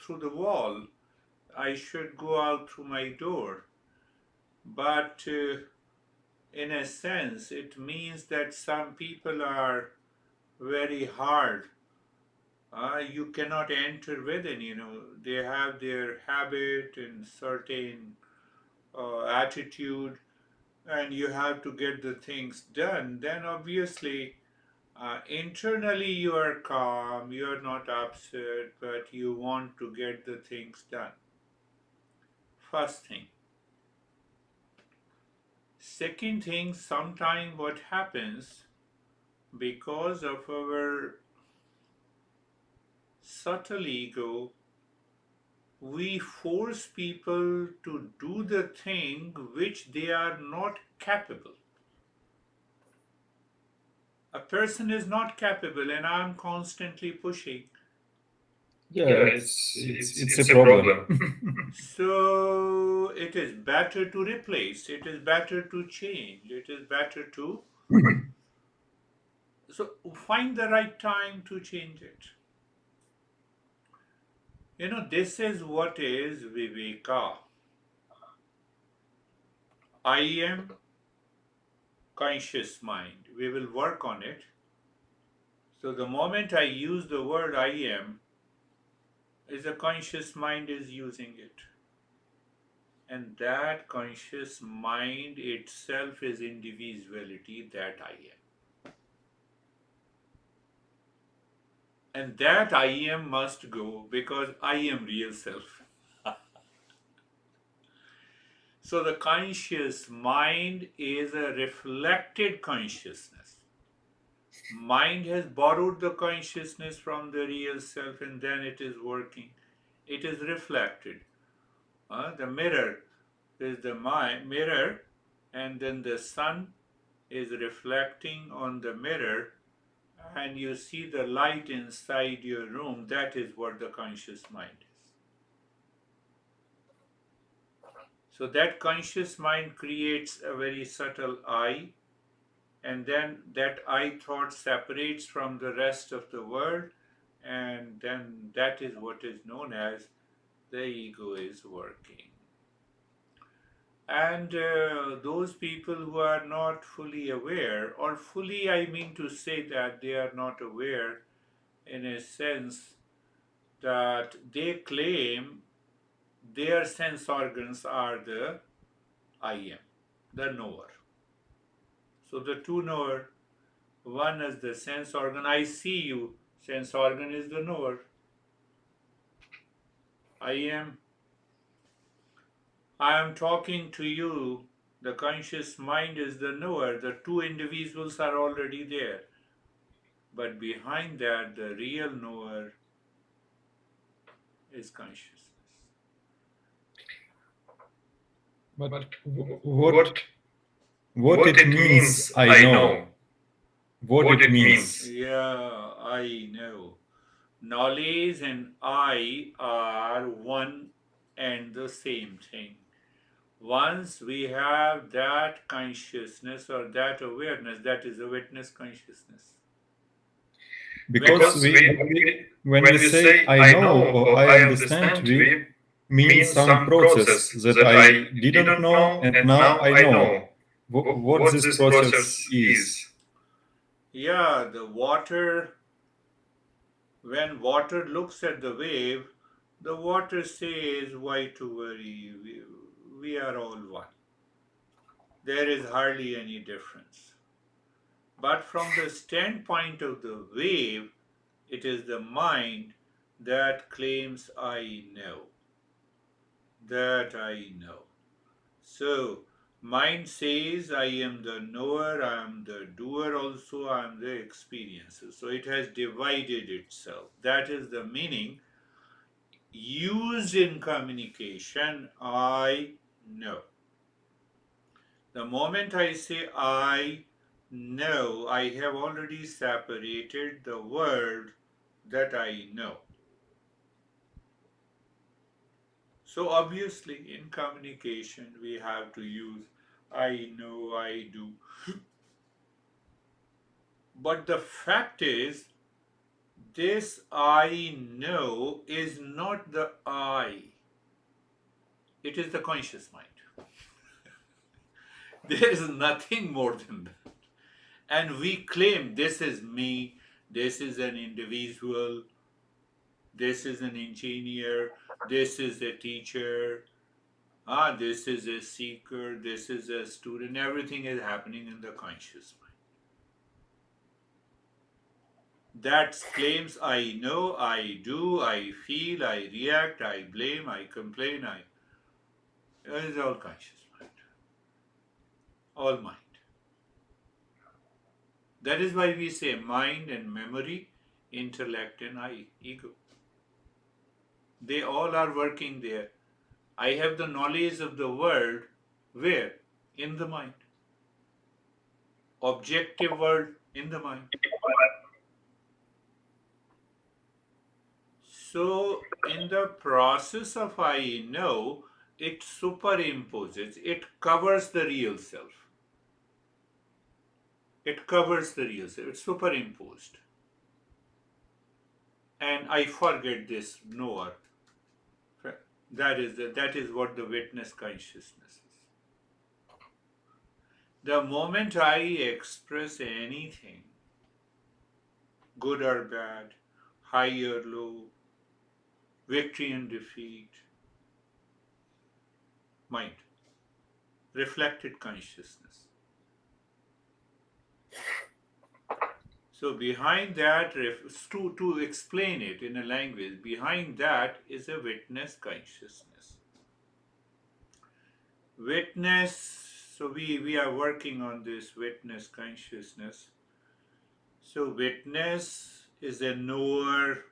through the wall. I should go out through my door. But in a sense, it means that some people are very hard. You cannot enter within, they have their habit and certain attitude, and you have to get the things done. Then obviously, internally you are calm, you are not upset, but you want to get the things done. First thing. Second thing, sometime what happens because of our subtle ego, we force people to do the thing which they are not capable. A person is not capable, and I'm constantly pushing. Yeah, Yeah, it's a it's a problem. problem. So it is better to replace, it is better to change, it is better to. So find the right time to change it. This is what is Viveka. I am conscious mind. We will work on it. So the moment I use the word I am, is a conscious mind is using it. And that conscious mind itself is individuality that I am. And that I am must go because I am real self. So the conscious mind is a reflected consciousness. Mind has borrowed the consciousness from the real self and then it is working. It is reflected. The mirror is the mirror, and then the sun is reflecting on the mirror, and you see the light inside your room. That is what the conscious mind is. So that conscious mind creates a very subtle I, and then that I thought separates from the rest of the world, and then that is what is known as the ego is working. And those people who are not fully aware, or fully, I mean to say that they are not aware in a sense that they claim their sense organs are the I am, the knower. So the two knower, one is the sense organ, I see you, sense organ is the knower. I am talking to you, the conscious mind is the knower. The two individuals are already there. But behind that, the real knower is consciousness. But But what what what what it it means, means, I I know. know. What What it it means. means. Yeah, I know. Knowledge and I are one and the same thing. Once we have that consciousness or that awareness, that is a witness consciousness. When Because Because when we when we say say I I know know or or I I understand, understand, we we mean mean some some process process that that I I didn't didn't know know and and now now I I know know what what this this process process is. is. yeah, the water, when water looks at the wave, the water says, why to worry? We are all one. There is hardly any difference. But from the standpoint of the wave, it is the mind that claims I know, that I know. So, mind says I am the knower, I am the doer also, I am the experiencer. So, it has divided itself. That is the meaning used in communication. I know. The moment I say I know, I have already separated the world that I know. So, obviously, in communication, we have to use I know, I do. But the fact is, This I know is not the I, it is the conscious mind. There is nothing more than that. And we claim this is me, this is an individual, this is an engineer, this is a teacher, this is a seeker, this is a student. Everything is happening in the conscious mind. That claims I know, I do, I feel, I react, I blame, I complain, it is all conscious mind, all mind. That is why we say mind and memory, intellect and I, ego. They all are working there. I have the knowledge of the world where? In the mind. Objective world in the mind. So, in the process of I know, it superimposes, it covers the real self. It covers the real self, it's superimposed. And I forget this knower. That is what the witness consciousness is. The moment I express anything, good or bad, high or low, victory and defeat, mind, reflected consciousness. So behind that, to explain it in a language, behind that is a witness consciousness. Witness, so we are working on this witness consciousness. So witness is a knower.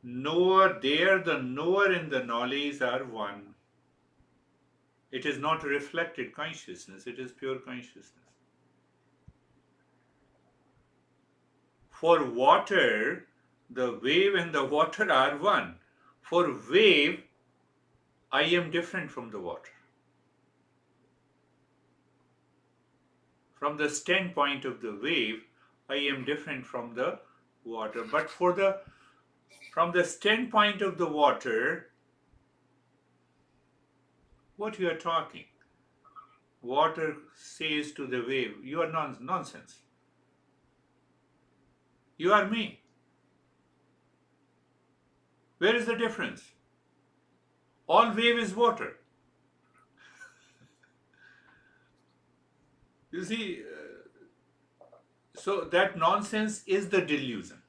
Knower, there the knower and the knowledge are one. It is not reflected consciousness, it is pure consciousness. For water, the wave and the water are one. For wave, I am different from the water. From the standpoint of the wave, I am different from the water. But from the standpoint of the water, what you are talking? Water says to the wave, you are nonsense. You are me. Where is the difference? All wave is water. You see, so that nonsense is the delusion.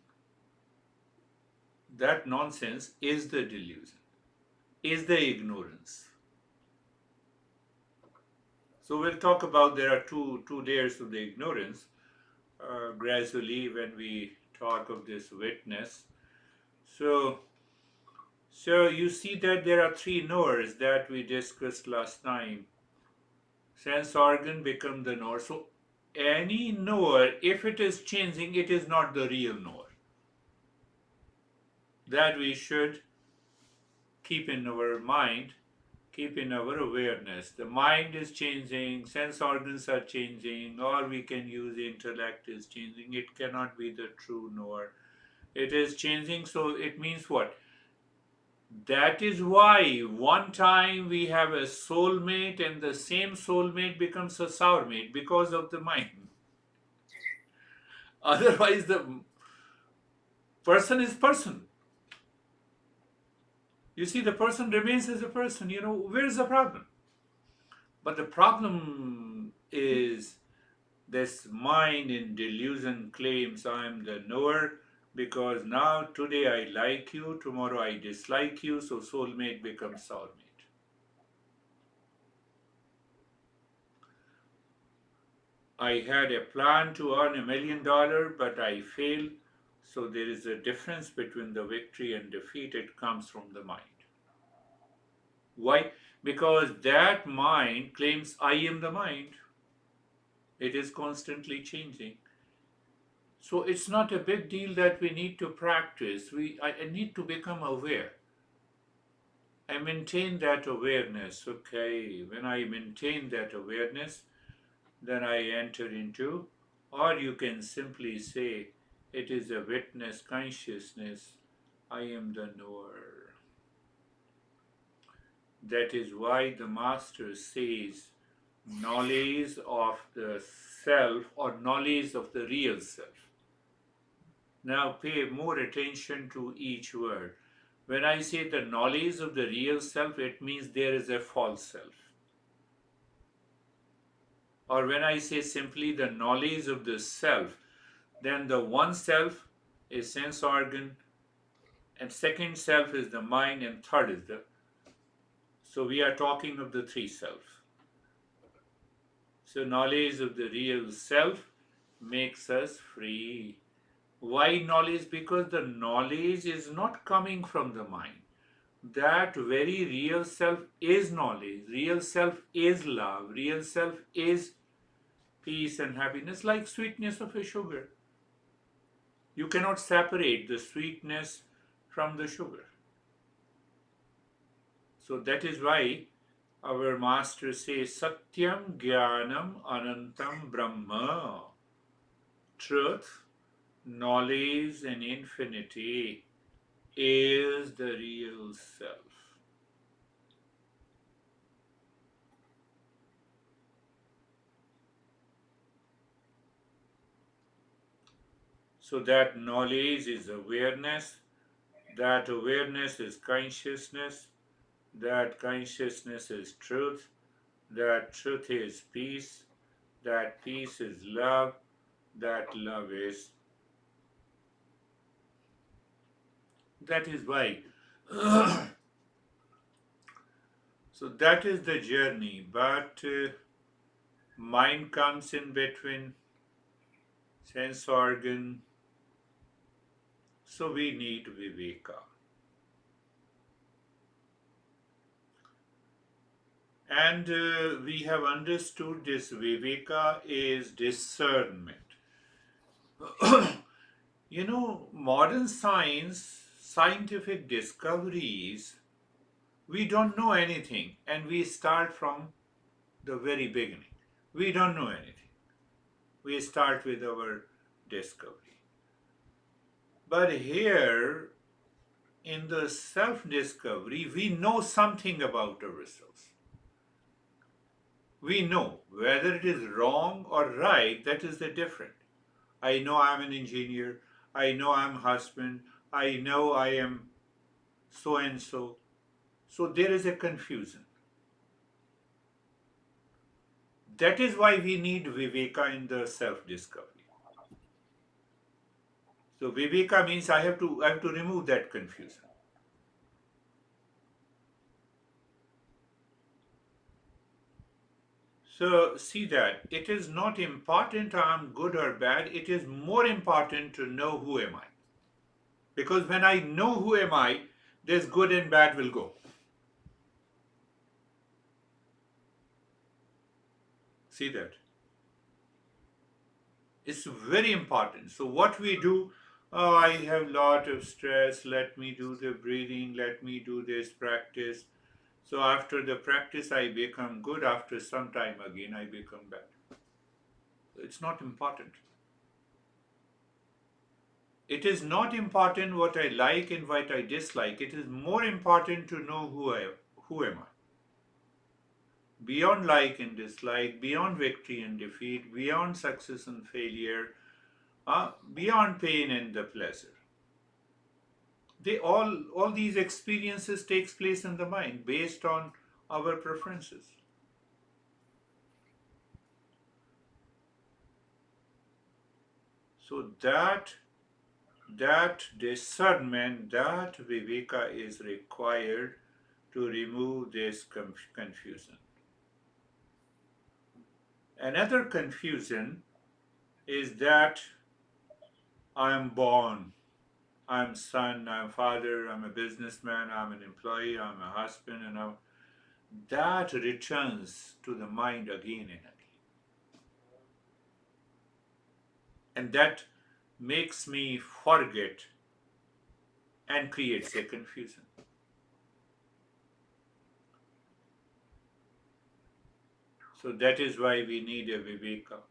That nonsense is the delusion, is the ignorance. So we'll talk about there are two layers of the ignorance gradually when we talk of this witness. So so you see that there are three knowers that we discussed last time. Sense organ become the knower. So any knower, if it is changing, it is not the real knower. That we should keep in our mind, keep in our awareness. The mind is changing, sense organs are changing, or we can use intellect is changing. It cannot be the true knower. It is changing, so it means what? That is why one time we have a soulmate and the same soulmate becomes a sourmate because of the mind. Otherwise, the person is person. You see, the person remains as a person. Where is the problem? But the problem is this mind in delusion claims I am the knower because now today I like you, tomorrow I dislike you, so soulmate becomes soulmate. I had a plan to earn $1 million, but I failed. So there is a difference between the victory and defeat. It comes from the mind. Why? Because that mind claims I am the mind. It is constantly changing. So it's not a big deal that we need to practice. I need to become aware. I maintain that awareness. Okay, when I maintain that awareness, then I enter into, or you can simply say, It is a witness consciousness. I am the knower. That is why the Master says knowledge of the self or knowledge of the real self. Now pay more attention to each word. When I say the knowledge of the real self, it means there is a false self. Or when I say simply the knowledge of the self, then the one self is sense organ, and second self is the mind, and third is the. So we are talking of the three self. So knowledge of the real self makes us free. Why knowledge? Because the knowledge is not coming from the mind. That very real self is knowledge. Real self is love. Real self is peace and happiness, like sweetness of a sugar. You cannot separate the sweetness from the sugar. So that is why our master says Satyam Jnanam Anantam Brahma. Truth, knowledge, and infinity is the real self. So that knowledge is awareness, that awareness is consciousness, that consciousness is truth, that truth is peace, that peace is love, that love is. That is why. So that is the journey, but mind comes in between, sense organ. So we need viveka. And we have understood this viveka is discernment. Modern science, scientific discoveries, we don't know anything and we start from the very beginning. We don't know anything. We start with our discovery. But here in the self discovery, we know something about ourselves. We know whether it is wrong or right, that is the different. I know I'm an engineer. I know I'm husband. I know I am so and so. So there is a confusion. That is why we need viveka in the self discovery. So viveka means I have to remove that confusion. So see that it is not important I'm good or bad. It is more important to know who am I. Because when I know who am I, this good and bad will go. See that? It's very important. So what we do, oh, I have lot of stress. Let me do the breathing. Let me do this practice. So after the practice, I become good. After some time again, I become bad. It's not important. It is not important what I like and what I dislike. It is more important to know who am I. Beyond like and dislike, beyond victory and defeat, beyond success and failure, beyond pain and the pleasure. They all these experiences takes place in the mind based on our preferences. So that discernment, that viveka is required to remove this confusion. Another confusion is that I am born, I'm son, I'm father, I'm a businessman, I'm an employee, I'm a husband, that returns to the mind again and again. And that makes me forget and creates a confusion. So that is why we need a viveka.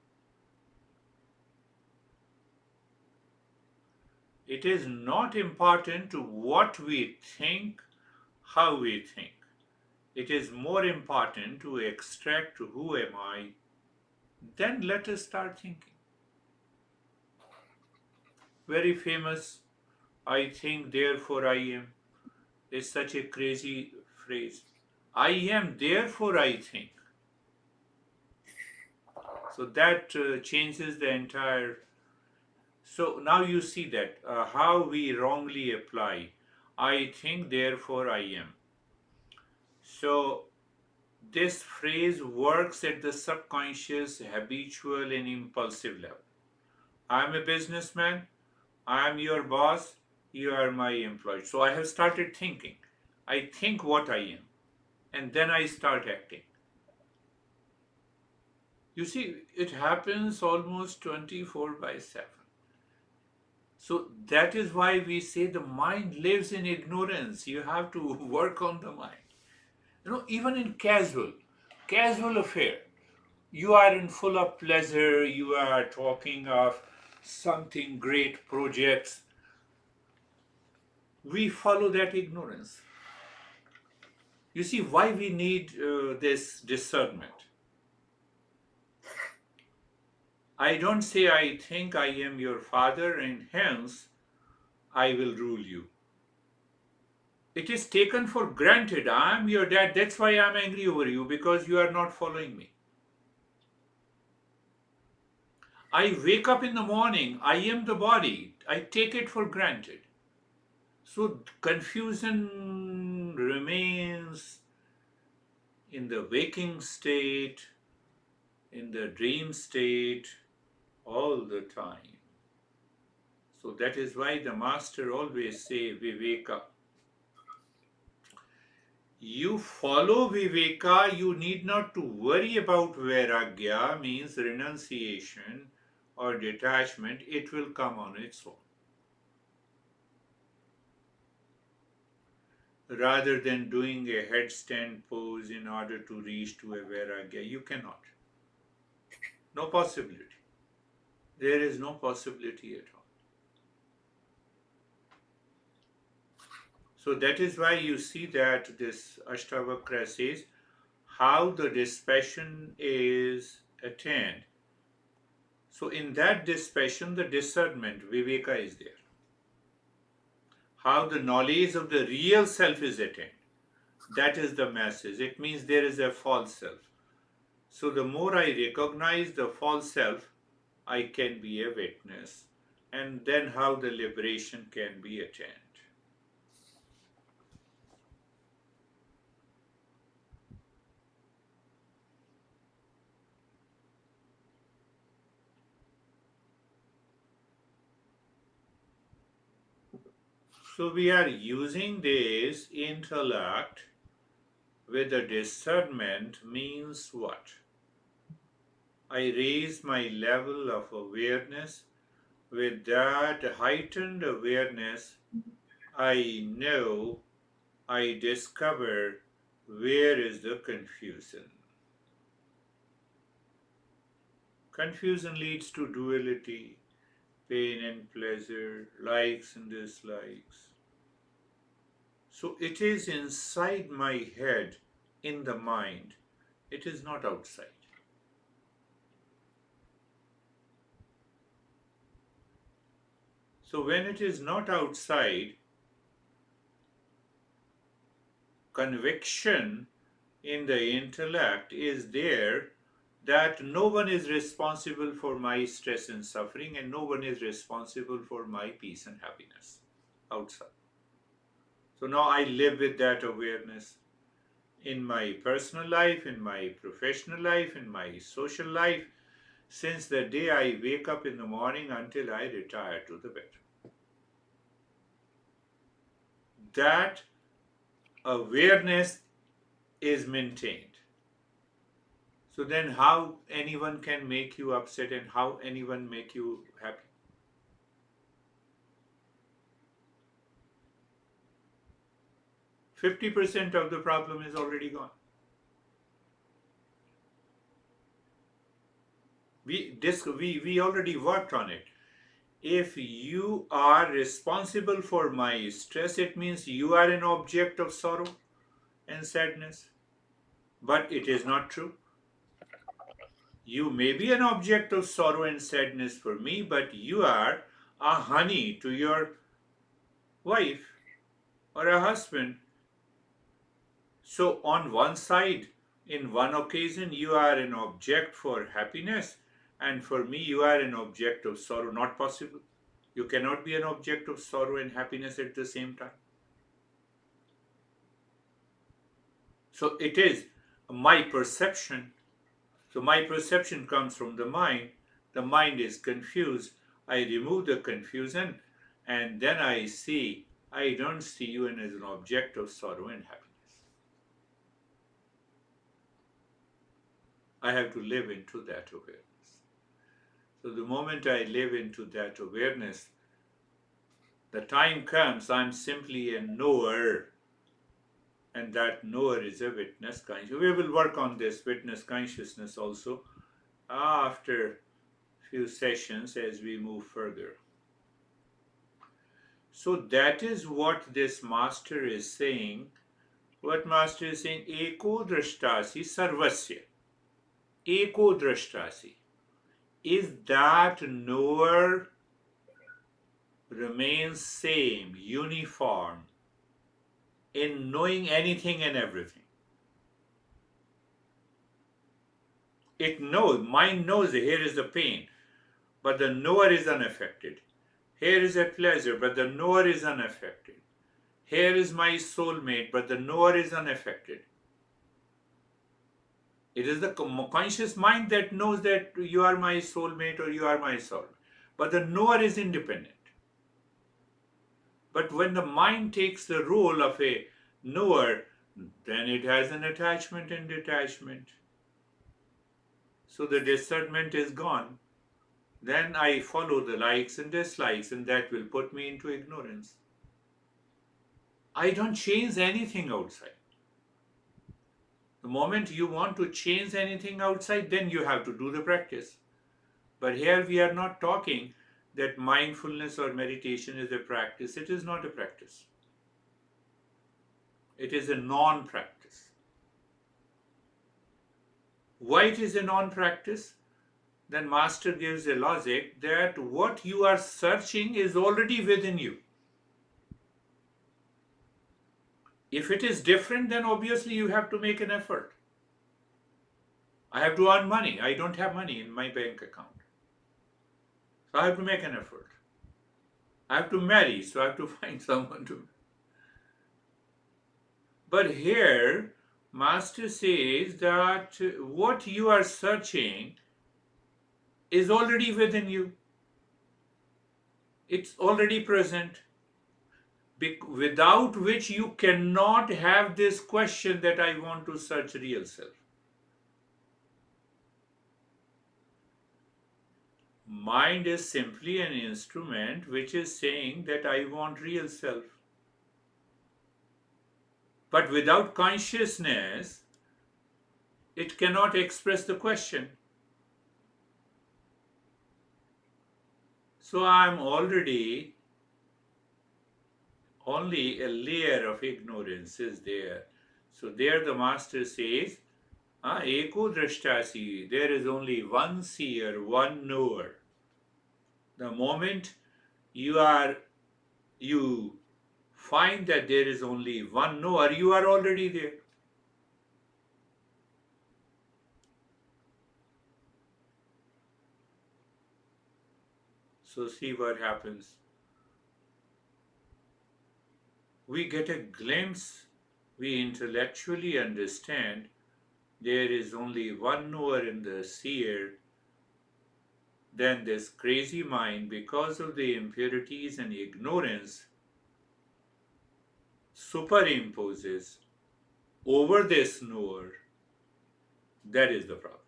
It is not important to what we think, how we think. It is more important to extract who am I, then let us start thinking. Very famous, I think, therefore I am, is such a crazy phrase. I am, therefore I think. So that changes the entire. So now you see that how we wrongly apply. I think, therefore I am. So this phrase works at the subconscious, habitual, and impulsive level. I'm a businessman, I'm your boss, you are my employee. So I have started thinking. I think what I am, and then I start acting. You see, it happens almost 24 by 7. So that is why we say the mind lives in ignorance. You have to work on the mind. Even in casual affair, you are in full of pleasure, you are talking of something great projects. We follow that ignorance. You see why we need this discernment. I don't say I think I am your father and hence I will rule you. It is taken for granted. I am your dad. That's why I am angry over you because you are not following me. I wake up in the morning. I am the body. I take it for granted. So confusion remains in the waking state, in the dream state, all the time. So that is why the master always say Viveka. You follow Viveka, you need not to worry about Vairagya, means renunciation or detachment, it will come on its own. Rather than doing a headstand pose in order to reach to a Vairagya, you cannot. No possibility. There is no possibility at all. So that is why you see that this Ashtavakra says how the dispassion is attained. So in that dispassion, the discernment, viveka is there. How the knowledge of the real self is attained. That is the message. It means there is a false self. So the more I recognize the false self, I can be a witness. And then how the liberation can be attained. So we are using this intellect with the discernment means what? I raise my level of awareness. With that heightened awareness, I know, I discover where is the confusion. Confusion leads to duality, pain and pleasure, likes and dislikes. So it is inside my head, in the mind. It is not outside. So when it is not outside, conviction in the intellect is there that no one is responsible for my stress and suffering and no one is responsible for my peace and happiness outside. So now I live with that awareness in my personal life, in my professional life, in my social life, since the day I wake up in the morning until I retire to the bed. That awareness is maintained. So then how anyone can make you upset and how anyone make you happy? %50 of the problem is already gone. We already worked on it. If you are responsible for my stress, it means you are an object of sorrow and sadness. But it is not true. You may be an object of sorrow and sadness for me, but you are a honey to your wife or a husband. So, on one side, in one occasion, you are an object for happiness, and for me, you are an object of sorrow. Not possible. You cannot be an object of sorrow and happiness at the same time. So, it is my perception. So, my perception comes from the mind. The mind is confused. I remove the confusion, and then I don't see you as an object of sorrow and happiness. I have to live into that awareness. So the moment I live into that awareness, the time comes I'm simply a knower, and that knower is a witness consciousness. We will work on this witness consciousness also after few sessions as we move further. So that is what this master is saying. What master is saying? Eko drashtasi sarvasya. Eko drashtasi. Is that knower remains same, uniform, in knowing anything and everything. It knows, mind knows here is the pain, but the knower is unaffected. Here is a pleasure, but the knower is unaffected. Here is my soulmate, but the knower is unaffected. It is the conscious mind that knows that you are my soulmate or you are my soul, but the knower is independent. But when the mind takes the role of a knower, then it has an attachment and detachment. So the discernment is gone. Then I follow the likes and dislikes, and that will put me into ignorance. I don't change anything outside. The moment you want to change anything outside, then you have to do the practice. But here we are not talking that mindfulness or meditation is a practice. It is not a practice. It is a non practice. Why it is a non practice? Then Master gives a logic that what you are searching is already within you. If it is different, then obviously you have to make an effort. I have to earn money. I don't have money in my bank account. So I have to make an effort. I have to marry, so I have to find someone to. But here, Master says that what you are searching is already within you. It's already present. Without which you cannot have this question that I want to search real self. Mind is simply an instrument which is saying that I want real self. But without consciousness, it cannot express the question. So I am already, only a layer of ignorance is there. So there the master says, Eko drashtasi, there is only one seer, one knower. The moment you find that there is only one knower, you are already there. So see what happens. We get a glimpse, we intellectually understand there is only one knower in the seer. Then this crazy mind, because of the impurities and ignorance, superimposes over this knower. That is the problem.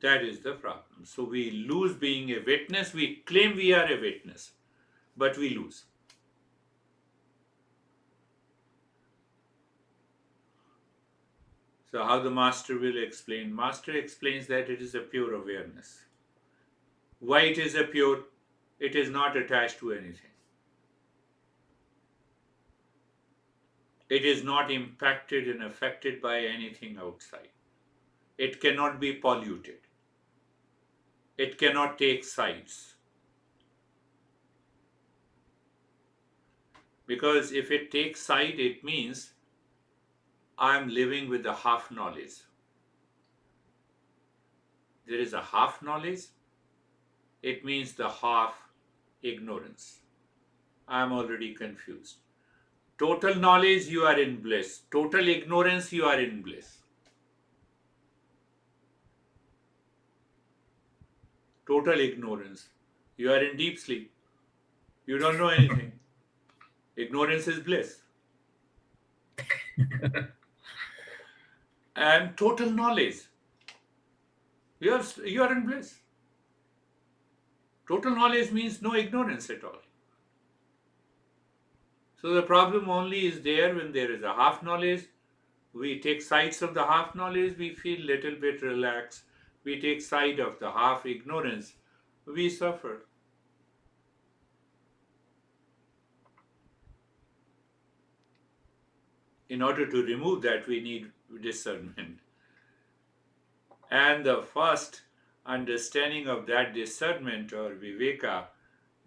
That is the problem. So we lose being a witness. We claim we are a witness, but we lose. So how the master will explain? Master explains that it is a pure awareness. Why it is a pure? It is not attached to anything. It is not impacted and affected by anything outside. It cannot be polluted. It cannot take sides. Because if it takes side, it means I am living with the half knowledge. There is a half knowledge, it means the half ignorance. I am already confused. Total knowledge, you are in bliss. Total ignorance, you are in bliss. Total ignorance, you are in deep sleep. You don't know anything. Ignorance is bliss. And total knowledge, you are in bliss. Total knowledge means no ignorance at all. So the problem only is there when there is a half knowledge. We take sides of the half knowledge, we feel little bit relaxed. We take side of the half ignorance, we suffer. In order to remove that, we need discernment. And the first understanding of that discernment or viveka,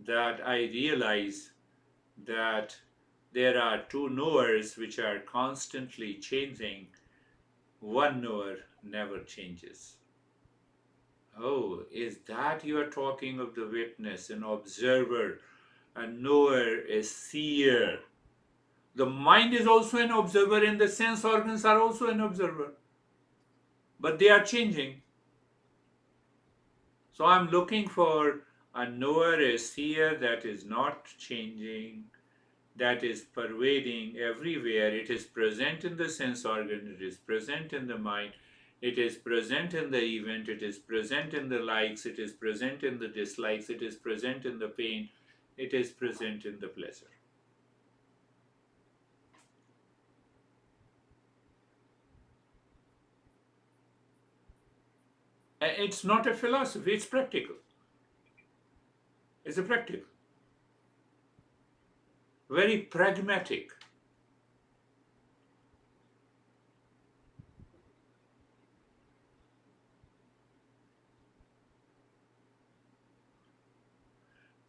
that I realize that there are two knowers which are constantly changing. One knower never changes. Oh, is that you are talking of the witness, an observer, a knower, a seer? The mind is also an observer, and the sense organs are also an observer. But they are changing. So I'm looking for a knower, a seer that is not changing, that is pervading everywhere. It is present in the sense organ, it is present in the mind, it is present in the event, it is present in the likes, it is present in the dislikes, it is present in the pain, it is present in the pleasure. It's not a philosophy, it's practical. It's a practical, very pragmatic.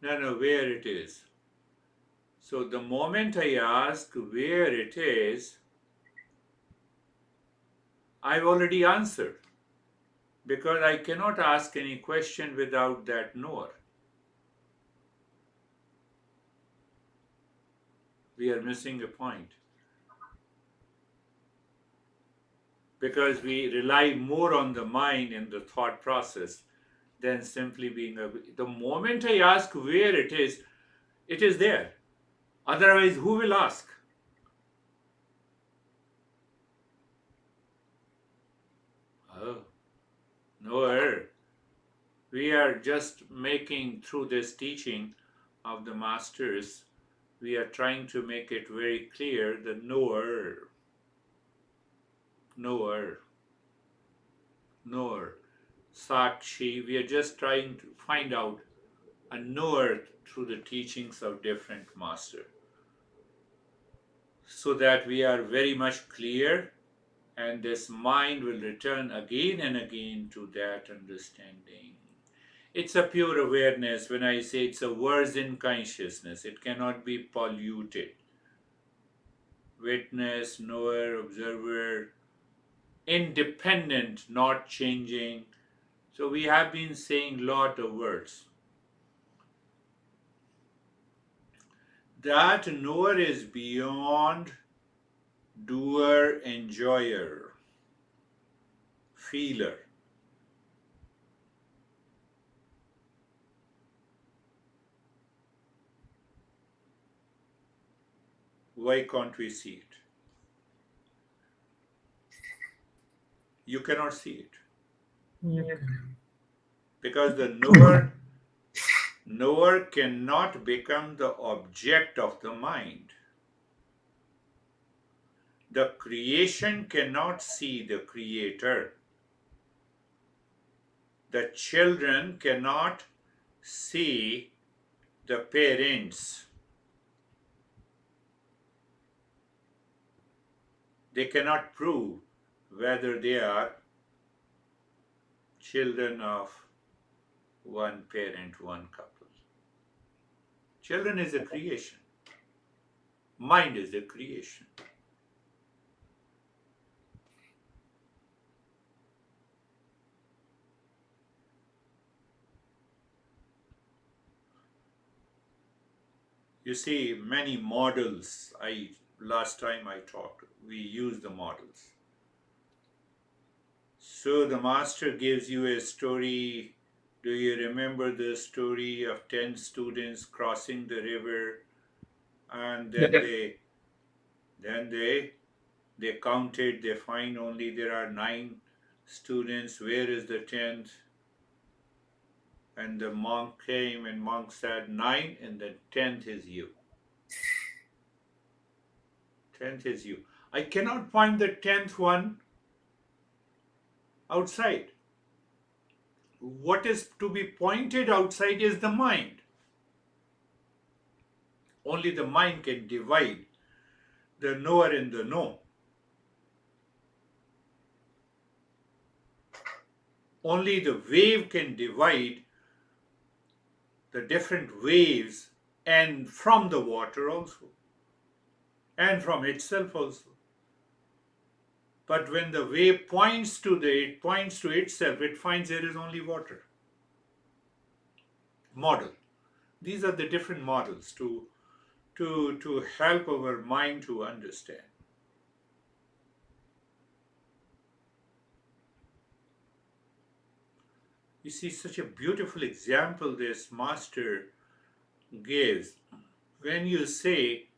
No, where it is. So the moment I ask where it is, I've already answered, because I cannot ask any question without that knower. We are missing a point. Because we rely more on the mind and the thought process than simply being able. The moment I ask where it is there. Otherwise, who will ask? Oh, knower. We are just making, through this teaching of the masters, we are trying to make it very clear, the knower, knower, knower, Sakshi. We are just trying to find out a knower through the teachings of different masters, so that we are very much clear, and this mind will return again and again to that understanding. It's a pure awareness. When I say it's a virgin consciousness, it cannot be polluted. Witness, knower, observer, independent, not changing. So we have been saying lot of words. That knower is beyond doer, enjoyer, feeler. Why can't we see it? You cannot see it. Because the knower cannot become the object of the mind. The creation cannot see the creator. The children cannot see the parents. They cannot prove whether they are children of one parent, one couple. Children is a creation. Mind is a creation. You see, many models. Last time I talked, we used the models. So the master gives you a story. Do you remember the story of 10 students crossing the river, and then Yeah. they counted, they find only there are 9 students. Where is the 10th? And the monk came and monk said 9 and the 10th is you. 10th is you. I cannot find the 10th one outside. What is to be pointed outside is the mind. Only the mind can divide the knower and the know. Only the wave can divide the different waves, and from the water also, and from itself also. But when the wave it points to itself, it finds there is only water. Model. These are the different models to help our mind to understand. You see, such a beautiful example this master gives. When you say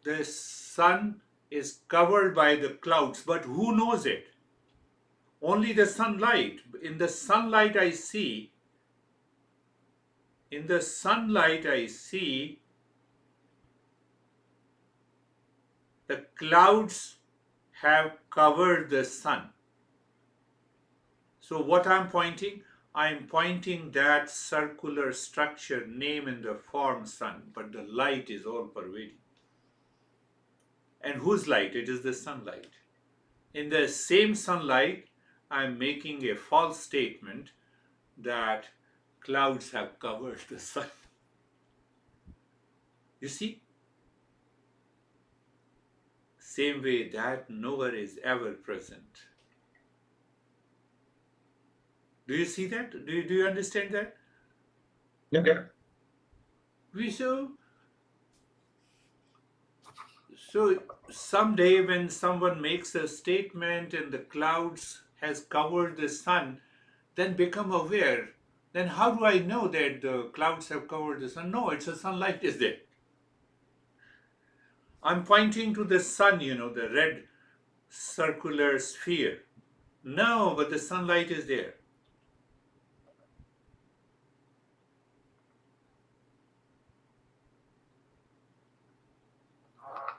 the sun is covered by the clouds, but who knows it? Only the sunlight. In the sunlight I see the clouds have covered the sun. So what I'm pointing that circular structure, name in the form sun, but the light is all pervading. And whose light? It is the sunlight. In the same sunlight, I'm making a false statement that clouds have covered the sun. You see? Same way that knower is ever present. Do you see that? Do you understand that? Yeah. We so someday when someone makes a statement and the clouds has covered the sun, then become aware. Then how do I know that the clouds have covered the sun? No, it's the sunlight is there. I'm pointing to the sun, the red circular sphere. No, but the sunlight is there.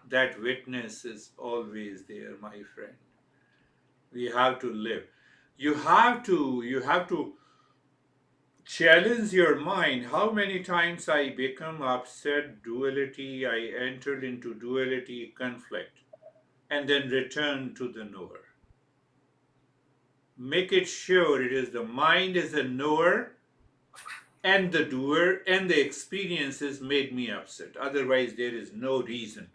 That witness is always there, my friend. We have to live. You have to challenge your mind. How many times I become upset, duality, I entered into duality, conflict, and then return to the knower. Make it sure it is the mind is the knower and the doer, and the experiences made me upset. Otherwise, there is no reason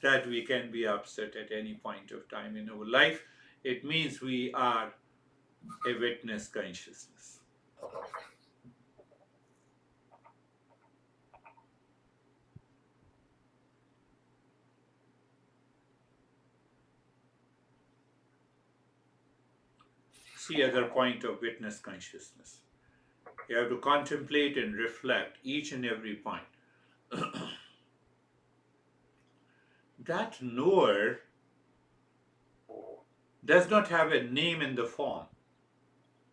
that we can be upset at any point of time in our life. It means we are a witness consciousness. See other point of witness consciousness. You have to contemplate and reflect each and every point. That knower does not have a name in the form.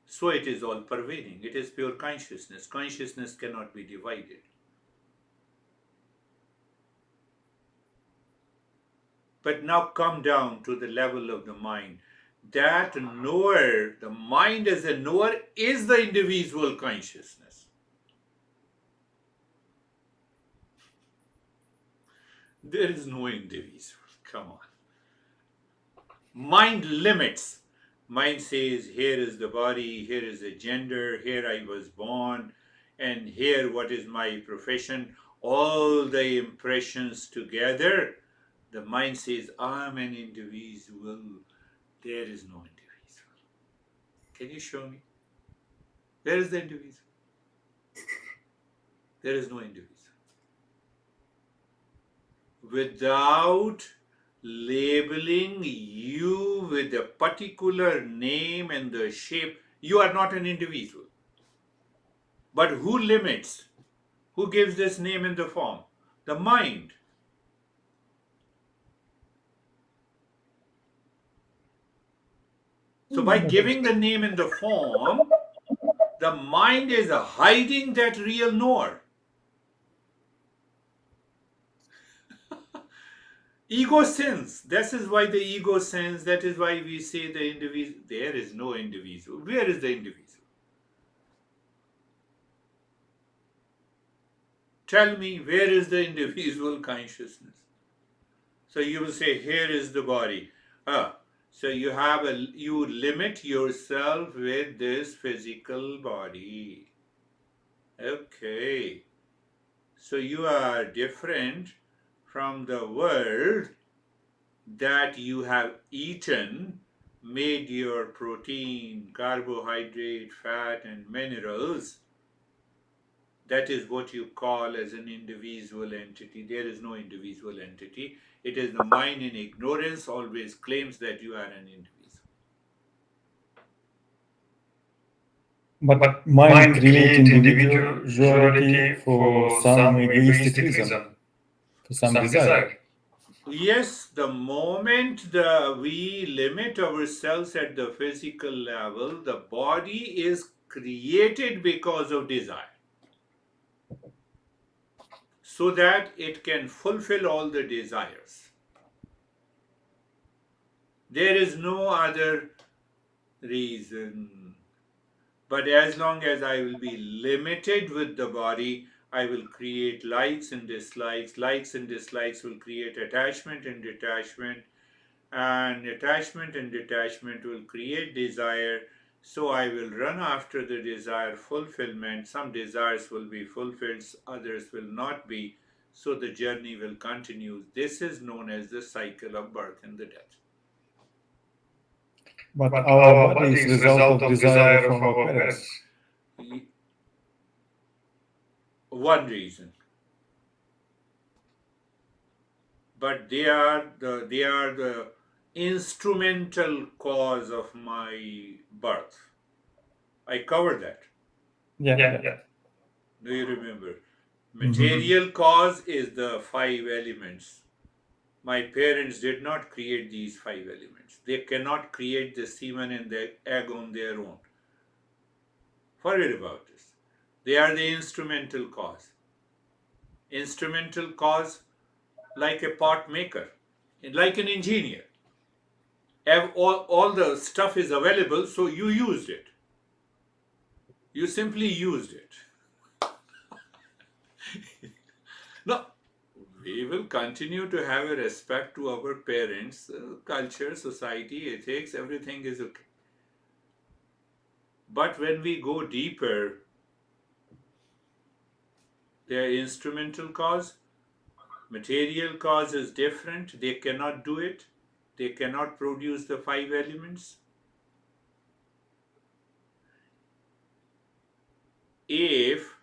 So it is all pervading. It is pure consciousness. Consciousness cannot be divided. But now come down to the level of the mind. That knower, the mind as a knower, is the individual consciousness. There is no individual. Come on. Mind limits. Mind says, here is the body, here is the gender, here I was born, and here what is my profession. All the impressions together, the mind says, I'm an individual. There is no individual. Can you show me? Where is the individual? There is no individual. Without labeling you with a particular name and the shape, you are not an individual. But who limits? Who gives this name and the form? The mind. So by giving the name and the form, the mind is hiding that real knower. Ego sins. This is why the ego sins. That is why we say the individual. There is no individual. Where is the individual? Tell me, where is the individual consciousness? So you will say, here is the body. So you limit yourself with this physical body. Okay. So you are different from the world that you have eaten, made your protein, carbohydrate, fat, and minerals. That is what you call as an individual entity. There is no individual entity. It is the mind in ignorance always claims that you are an individual. But mind create individuality for some egoistic reason, for some desire. Yes, the moment we limit ourselves at the physical level, the body is created because of desire, so that it can fulfill all the desires. There is no other reason. But as long as I will be limited with the body, I will create likes and dislikes. Likes and dislikes will create attachment and detachment, and attachment and detachment will create desire. So I will run after the desire fulfillment. Some desires will be fulfilled, others will not be. So the journey will continue. This is known as the cycle of birth and the death. But our body is result of desire from our parents. One reason. But they are the instrumental cause of my birth. I covered that. Yeah. Do you remember? Mhm. Material cause is the five elements. My parents did not create these five elements. They cannot create the semen and the egg on their own. Forget about this. They are the instrumental cause. Instrumental cause, like a pot maker, like an engineer. All the stuff is available, so you used it. You simply used it. No, we will continue to have a respect to our parents, culture, society, ethics, everything is okay. But when we go deeper, their instrumental cause, material cause is different. They cannot do it. They cannot produce the five elements. If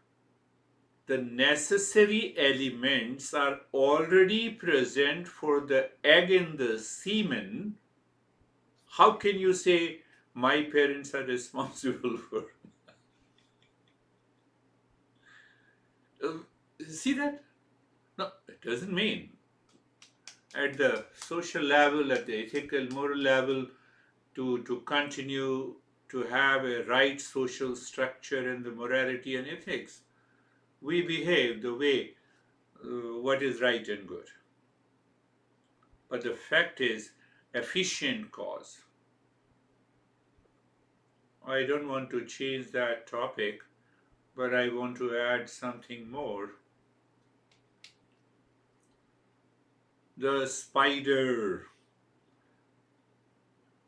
the necessary elements are already present for the egg in the semen, how can you say my parents are responsible for? See that? No, it doesn't mean at the social level, at the ethical, moral level, to continue to have a right social structure and the morality and ethics. We behave the way what is right and good. but the fact is efficient cause. I don't want to change that topic, but I want to add something more. The spider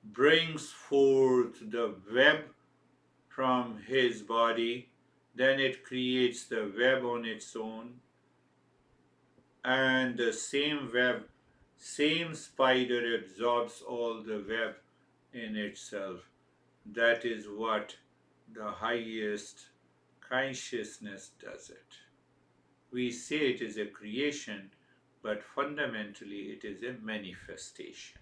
brings forth the web from his body, then it creates the web on its own, and the same web, same spider absorbs all the web in itself. That is what the highest consciousness does it. We say it is a creation, but fundamentally it is a manifestation.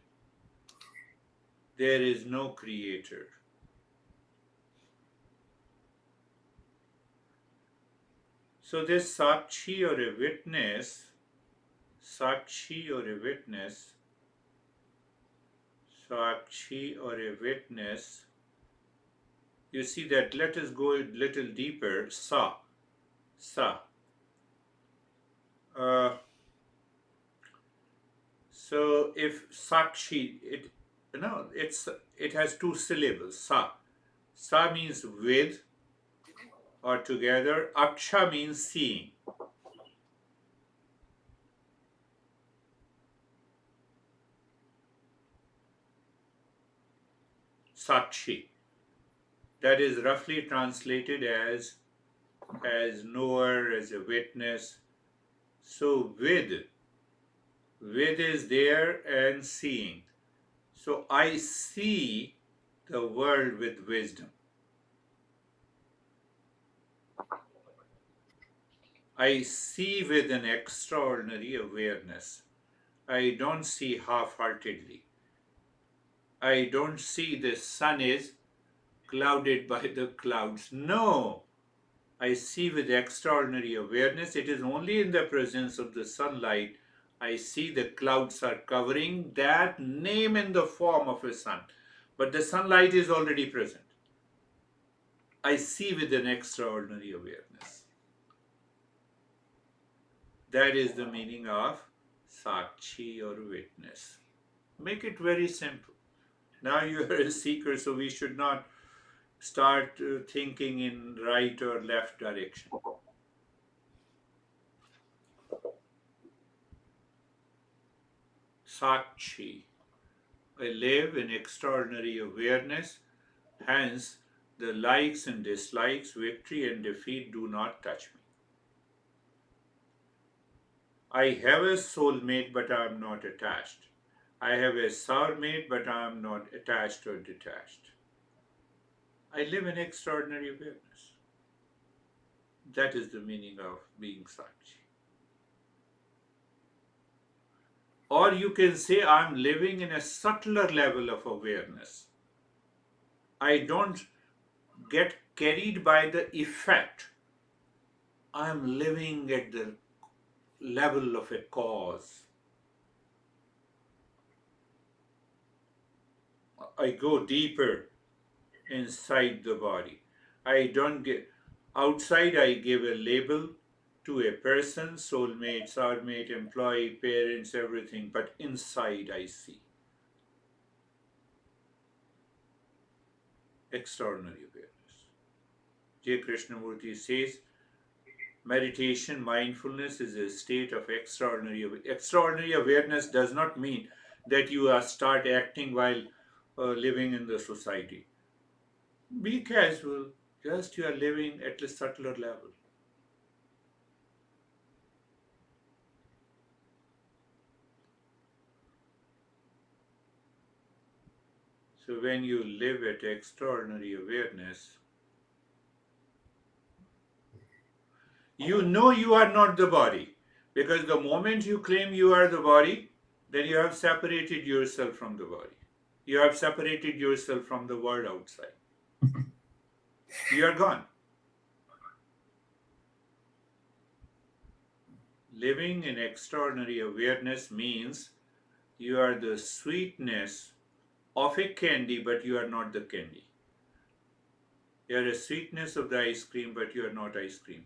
There is no creator. So this sakshi or a witness, sakshi or a witness, sakshi or a witness, you see that, let us go a little deeper. Sa. Uh, so if sakshi, it has two syllables. Sa means with or together. Aksha means seeing. Sakshi. That is roughly translated as knower, as a witness. So with is there and seeing. So I see the world with wisdom. I see with an extraordinary awareness. I don't see half-heartedly. I don't see the sun is clouded by the clouds. No, I see with extraordinary awareness. It is only in the presence of the sunlight I see the clouds are covering that name in the form of a sun. But the sunlight is already present. I see with an extraordinary awareness. That is the meaning of sakshi or witness. Make it very simple. Now you are a seeker, so we should not start thinking in right or left direction. Sakshi. I live in extraordinary awareness, hence the likes and dislikes, victory and defeat do not touch me. I have a soulmate, but I am not attached. I have a soulmate, but I am not attached or detached. I live in extraordinary awareness. That is the meaning of being Sakshi. Or you can say, I'm living in a subtler level of awareness. I don't get carried by the effect. I'm living at the level of a cause. I go deeper inside the body. I don't get outside, I give a label to a person, soulmate, soulmate, employee, parents, everything, but inside I see extraordinary awareness. J. Krishnamurti says, meditation, mindfulness is a state of extraordinary awareness. Does not mean that you start acting while living in the society. Be casual, just you are living at a subtler level. So when you live at extraordinary awareness, you know you are not the body. Because the moment you claim you are the body, then you have separated yourself from the body. You have separated yourself from the world outside. You are gone. Living in extraordinary awareness means you are the sweetness of a candy, but you are not the candy. You are a sweetness of the ice cream, but you are not ice cream.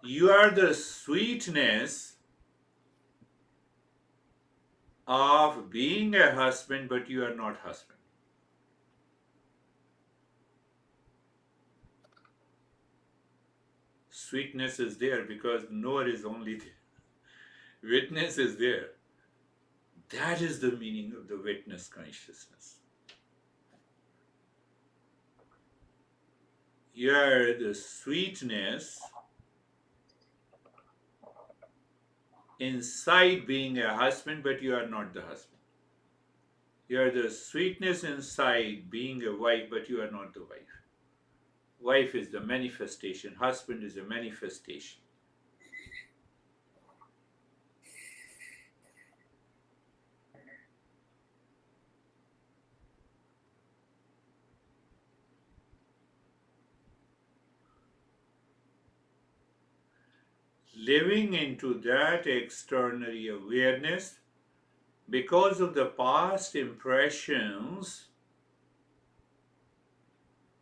You are the sweetness of being a husband, but you are not husband. Sweetness is there because knower is only there. Witness is there. That is the meaning of the witness consciousness. You are the sweetness inside being a husband, but you are not the husband. You are the sweetness inside being a wife, but you are not the wife. Wife is the manifestation, husband is a manifestation. Living into that extraordinary awareness because of the past impressions,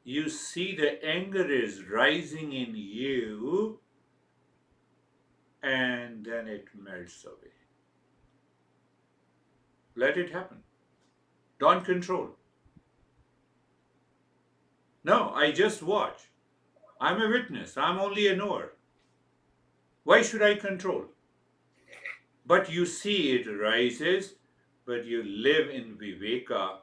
you see the anger is rising in you and then it melts away. Let it happen. Don't control. No, I just watch. I'm a witness. I'm only a knower. Why should I control? But you see it rises, but you live in viveka.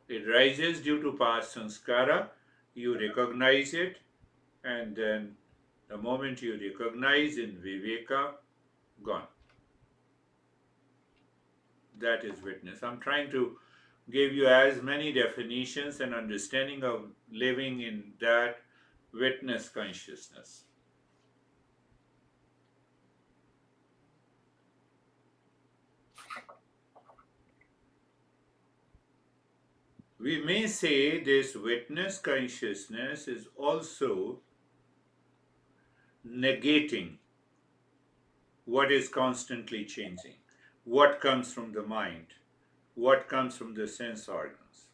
It rises due to past sanskara. You recognize it, and then the moment you recognize in viveka, gone. That is witness. I'm trying to give you as many definitions and understanding of living in that witness consciousness. We may say this witness consciousness is also negating what is constantly changing, what comes from the mind, what comes from the sense organs.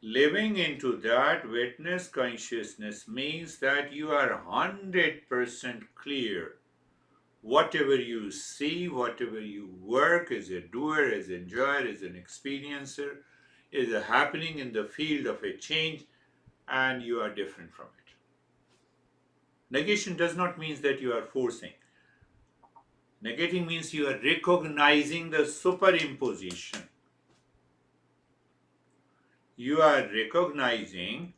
Living into that witness consciousness means that you are 100% clear. Whatever you see, whatever you work as a doer, as an enjoyer, as an experiencer, is happening in the field of a change, and you are different from it. Negation does not mean that you are forcing. Negating means you are recognizing the superimposition. You are recognizing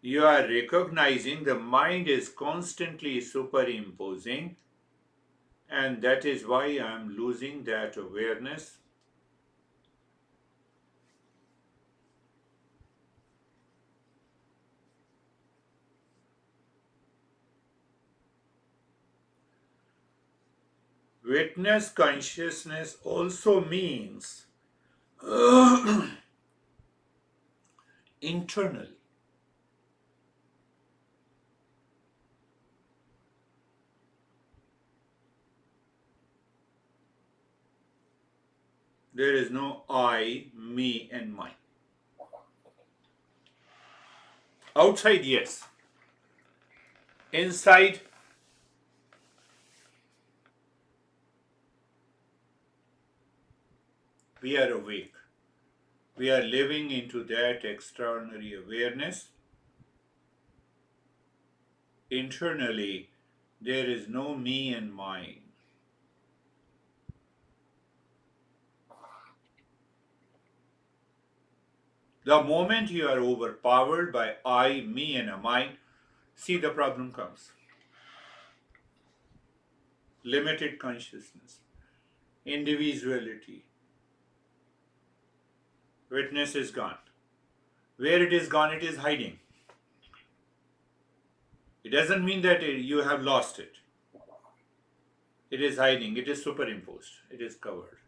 the mind is constantly superimposing, and that is why I am losing that awareness. Witness consciousness also means internally. There is no I, me, and mine. Outside, yes. Inside, we are awake. We are living into that extraordinary awareness. Internally, there is no me and mine. The moment you are overpowered by I, me, and a mine, see the problem comes. Limited consciousness, individuality, witness is gone. Where it is gone, it is hiding. It doesn't mean that you have lost it. It is hiding, it is superimposed, it is covered.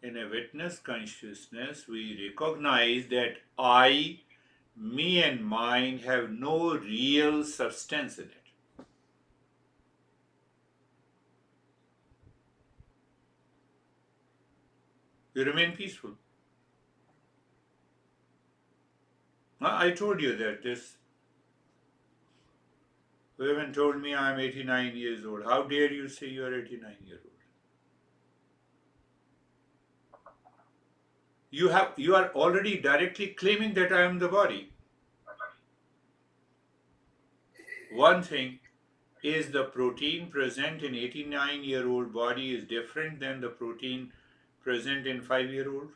In a witness consciousness, we recognize that I, me, and mine have no real substance in it. You remain peaceful. I told you that this woman told me I'm 89 years old. How dare you say you're 89 years old? You are already directly claiming that I am the body. One thing is the protein present in 89-year-old body is different than the protein present in 5-year-old.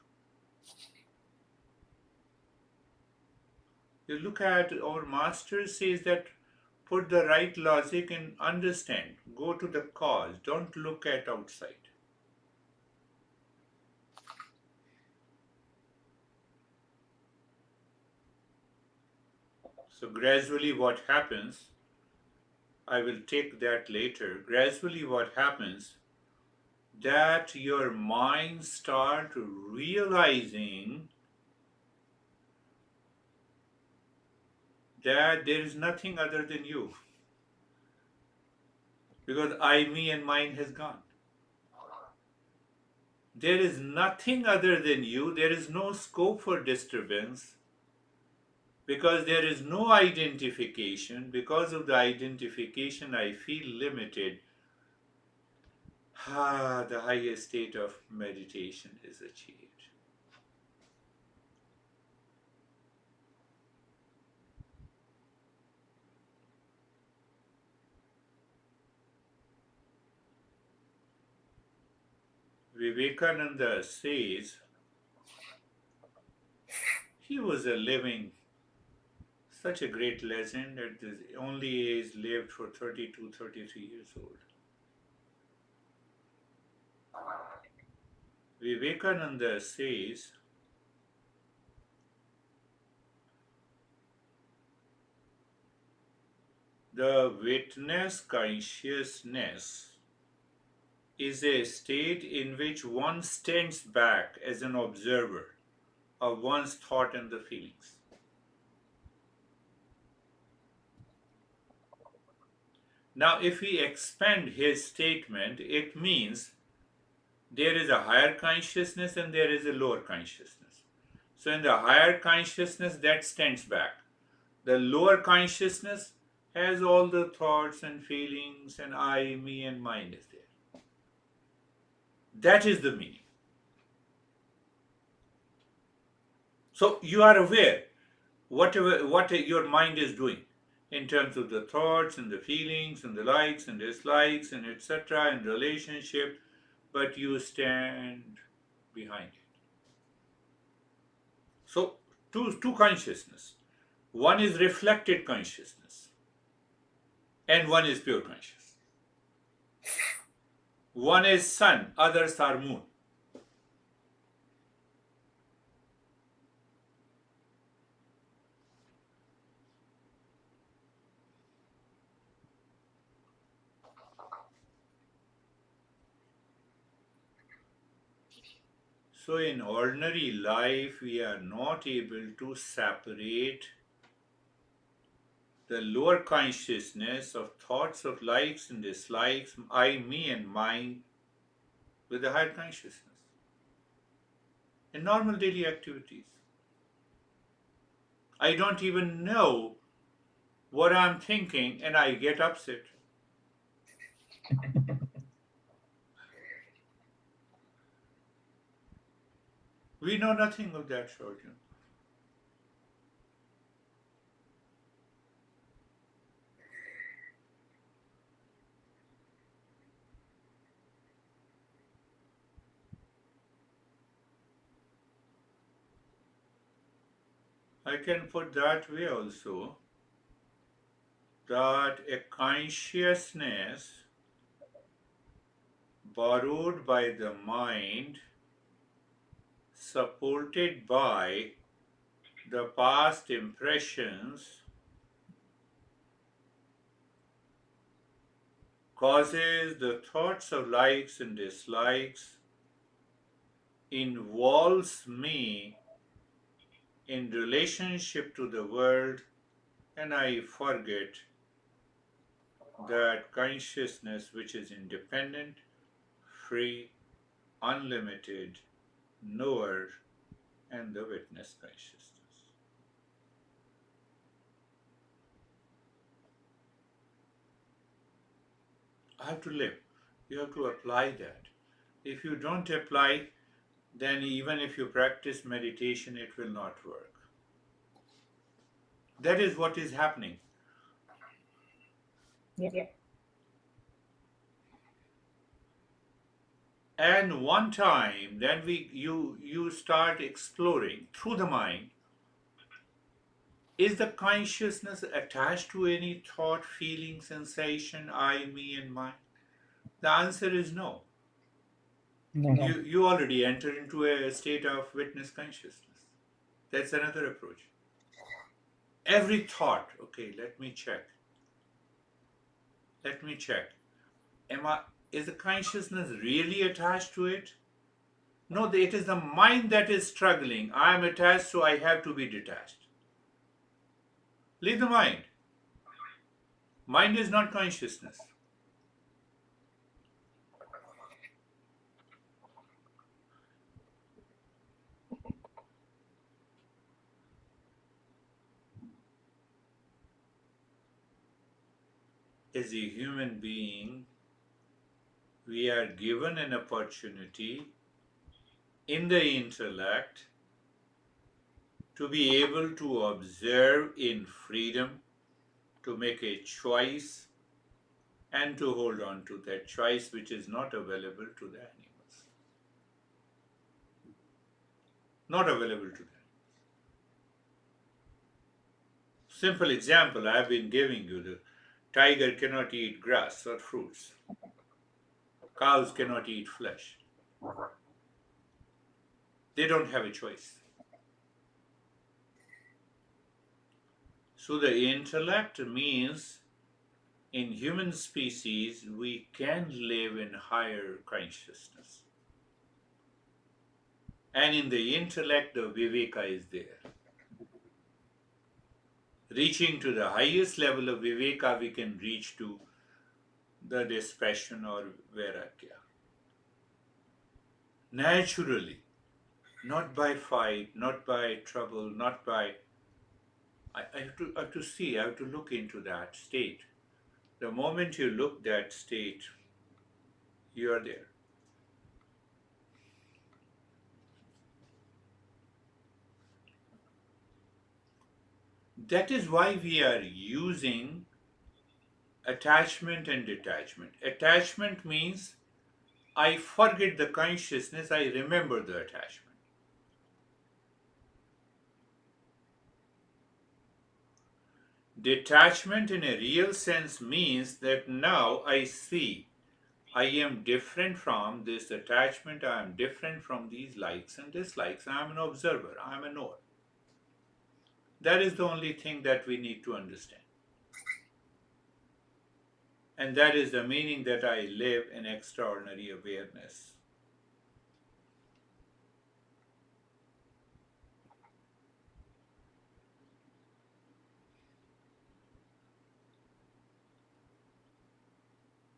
You look at our master says that put the right logic and understand. Go to the cause. Don't look at outside. So gradually what happens, I will take that later. Gradually what happens that your mind start realizing that there is nothing other than you because I, me, and mine has gone. There is nothing other than you. There is no scope for disturbance because there is no identification. Because of the identification, I feel limited. The highest state of meditation is achieved. Vivekananda says he was a living, such a great legend at the only age lived for 32, 33 years old. Vivekananda says the witness consciousness is a state in which one stands back as an observer of one's thought and the feelings. Now, if we expand his statement, it means there is a higher consciousness and there is a lower consciousness. So, in the higher consciousness, that stands back. The lower consciousness has all the thoughts and feelings, and I, me, and mine is there. That is the meaning. So, you are aware whatever what your mind is doing in terms of the thoughts and the feelings and the likes and dislikes and etc. and relationship, but you stand behind it. So two consciousness. One is reflected consciousness and one is pure conscious. One is sun, others are moon. So in ordinary life we are not able to separate the lower consciousness of thoughts of likes and dislikes, I, me, and mine, with the higher consciousness in normal daily activities. I don't even know what I'm thinking and I get upset. We know nothing of that sort. I can put that way also that a consciousness borrowed by the mind, supported by the past impressions, causes the thoughts of likes and dislikes, involves me in relationship to the world, and I forget that consciousness which is independent, free, unlimited, knower, and the witness consciousness. I have to live. You have to apply that. If you don't apply, then even if you practice meditation, it will not work. That is what is happening. Yeah. And one time, then you start exploring through the mind. Is the consciousness attached to any thought, feeling, sensation, I, me, and mine? The answer is no. No. You already enter into a state of witness consciousness. That's another approach. Every thought, okay, let me check. Let me check. Am I is the consciousness really attached to it? No, it is the mind that is struggling. I am attached, so I have to be detached. Leave the mind. Mind is not consciousness. As a human being, we are given an opportunity in the intellect to be able to observe in freedom, to make a choice, and to hold on to that choice which is not available to the animals. Not available to them. Simple example I have been giving you: the tiger cannot eat grass or fruits, cows cannot eat flesh. They don't have a choice. So the intellect means in human species we can live in higher consciousness. And in the intellect the viveka is there. Reaching to the highest level of viveka, we can reach to the dispassion or vairagya. Naturally, not by fight, not by trouble, not by. I have to see, I have to look into that state. The moment you look that state, you are there. That is why we are using attachment and detachment. Attachment means I forget the consciousness, I remember the attachment. Detachment in a real sense means that now I see I am different from this attachment, I am different from these likes and dislikes. I am an observer, I am a knower. That is the only thing that we need to understand. And that is the meaning that I live in extraordinary awareness.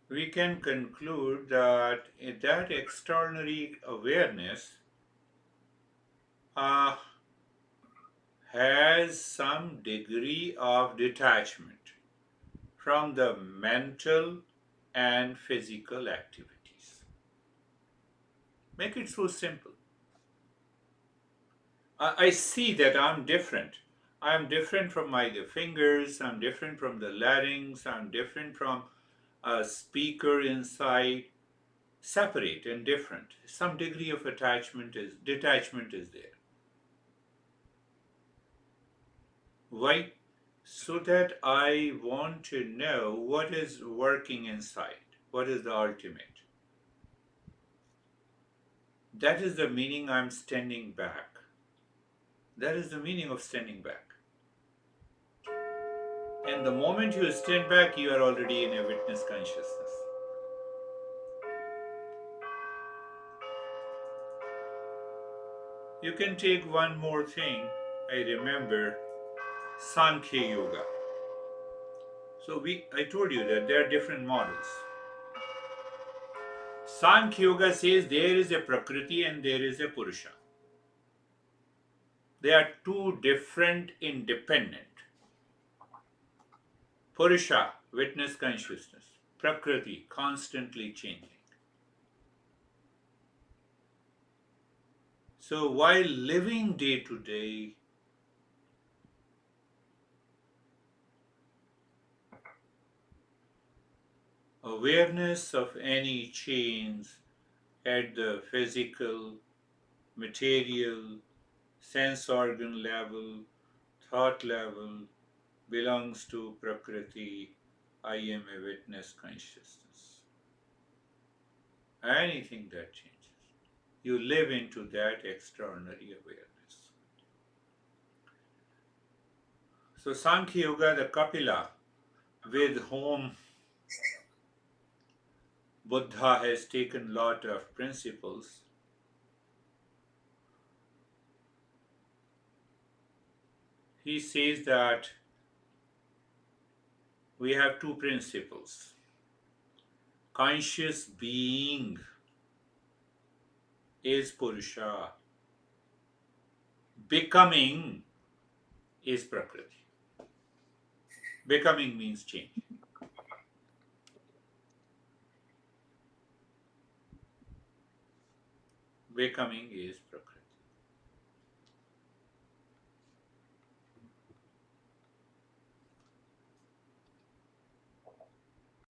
We can conclude that that extraordinary awareness uh, has some degree of detachment from the mental and physical activities. Make it so simple. I see that I'm different. I'm different from my fingers, I'm different from the larynx, I'm different from a speaker inside. Separate and different. Some degree of detachment is there. Why? So that I want to know what is working inside. What is the ultimate? That is the meaning I'm standing back. That is the meaning of standing back. And the moment you stand back, you are already in a witness consciousness. You can take one more thing. I remember Sankhya Yoga. I told you that there are different models. Sankhya Yoga says there is a Prakriti and there is a Purusha. They are two different, independent. Purusha, witness consciousness. Prakriti, constantly changing. So while living day to day, awareness of any change at the physical, material, sense organ level, thought level belongs to Prakriti. I am a witness consciousness. Anything that changes, you live into that extraordinary awareness. So Sankhya Yoga, the Kapila, with whom Buddha has taken lot of principles, he says that we have two principles. Conscious being is Purusha. Becoming is Prakriti. Becoming means change. Becoming is Prakriti.